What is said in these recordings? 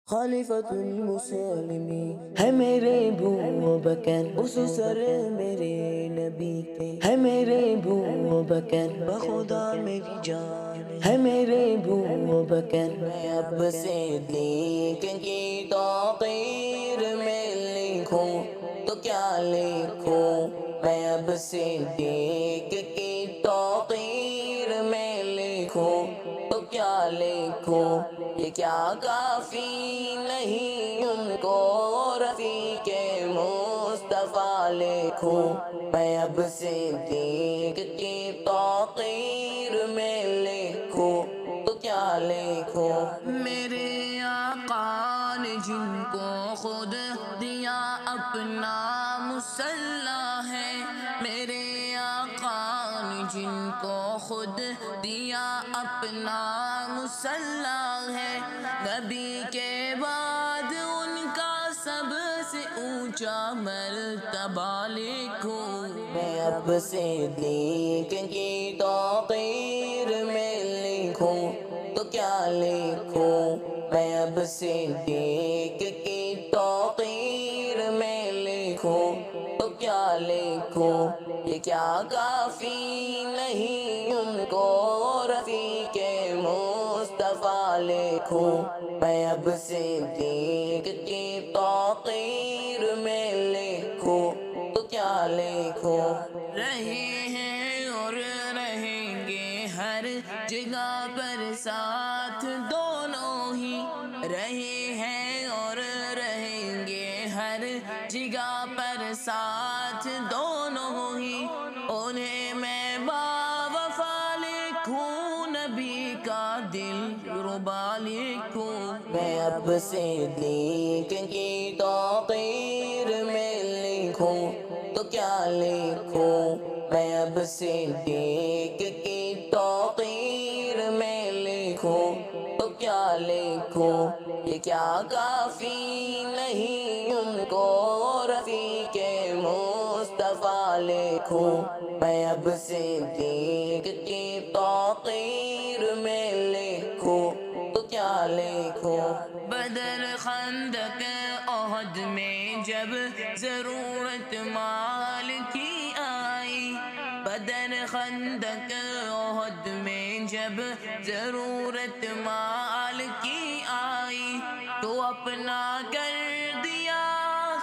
خلیفۃ المسلمین ہے میرے ابو بکر، اس سر میرے نبی کے ہے میرے ابو بکر، بخدا میری جان ہے میرے ابو بکر۔ میں اب صدیق کی توقیر میں لکھوں تو کیا لکھوں، میں اب صدیق کی توقیر میں لکھوں تو کیا لکھوں، یہ کیا کافی نہیں ان کو رفیق مصطفیٰ لکھوں، میں اب صدیق کی توقیر میں لکھوں تو کیا لکھوں۔ میرے آقا نے جن کو خود دیا اپنا مسلح ہے، میرے آقا نے جن کو خود دیا اپنا مسلح ہے، نبی کے بعد ان کا سب سے اونچا مرتبہ لکھوں، میں اب صدیق کی توقیر میں لکھوں تو کیا لکھوں، میں اب صدیق کی توقیر میں لکھوں تو کیا لکھوں، یہ کیا کافی نہیں ان کو رفیق مصطفیٰ لکھوں، میں اب صدیق کی توقیر میں لکھوں تو کیا لکھوں۔ رہے ہیں اور رہیں گے ہر جگہ پر ساتھ دونوں ہی، رہے ہیں اور رہیں گے ہر جگہ پر ساتھ دونوں ہی، انہیں میں باوفا لکھوں، نبی کا دل ربا لکھوں، میں اب صدیق کی توقیر میں لکھوں تو کیا لکھوں، میں اب صدیق کی توقیر میں لکھوں تو کیا لکھوں، یہ کیا کافی نہیں ان کو رفیق مصطفیٰ لکھوں، میں اب صدیق کی توقیر میں لکھوں تو کیا لکھوں۔ بدر خندق احد میں جب ضرورت مال کی آئی، بدر خندق احد میں جب ضرورت مال کی آئی، تو اپنا کر دیا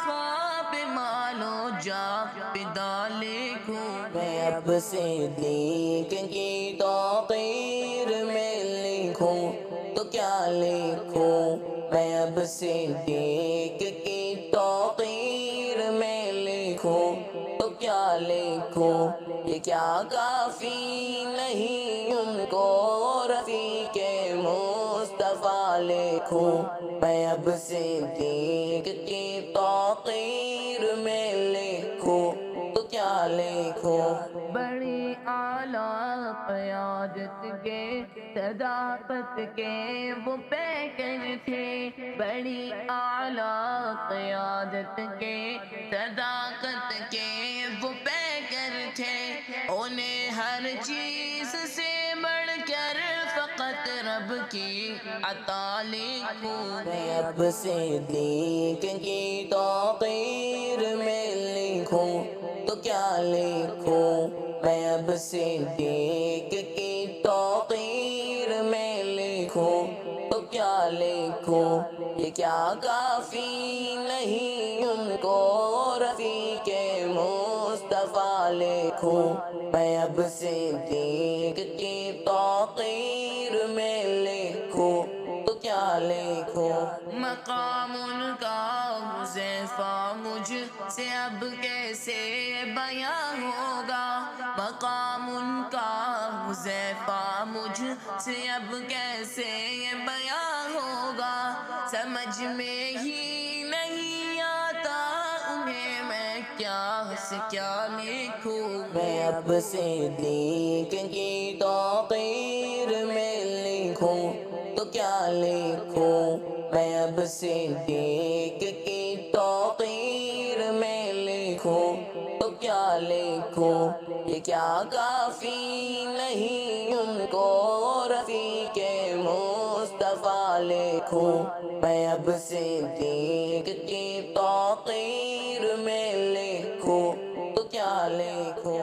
خواب مال و جا فدا لکھوں، میں اب صدیق کی توقیر میں لکھوں تو کیا لکھوں، میں اب صدیق کی توقیر میں لکھوں تو کیا لکھوں، یہ کیا کافی نہیں ان کو رفیق مصطفیٰ لکھوں، میں اب صدیق کی توقیر میں لکھوں تو کیا لکھوں۔ بڑی اعلیٰ قیادت کے صداقت کے وہ پیکر تھے، بڑی اعلیٰ قیادت کے صداقت کے وہ پیکر تھے، انہیں ہر چیز سے بڑھ کر فقط رب کی عطا لکھوں، میں اب صدیق کی توقیر میں لکھوں تو کیا لکھوں، میں اب صدیق کی توقیر میں لکھوں تو کیا لکھوں، یہ کیا کافی نہیں ان کو رفیق مصطفیٰ لکھوں، میں اب صدیق کی توقیر میں لکھوں تو کیا لکھوں۔ مقام ان کا حذیفہ مجھ سے اب کیسے بیاں ہوگا، مقام ان کا حذیفہ مجھ سے اب کیسے بیاں ہوگا، سمجھ میں ہی نہیں آتا انہیں میں کیا سے کیا لکھوں، میں اب صدیق کی توقیر میں لکھوں تو کیا لکھوں، میں اب صدیق کی توقیر میں لکھوں تو کیا لکھوں، یہ کیا کافی نہیں ان کو رفیق مصطفیٰ لکھوں، میں اب صدیق کی توقیر میں لکھوں تو کیا لکھوں؟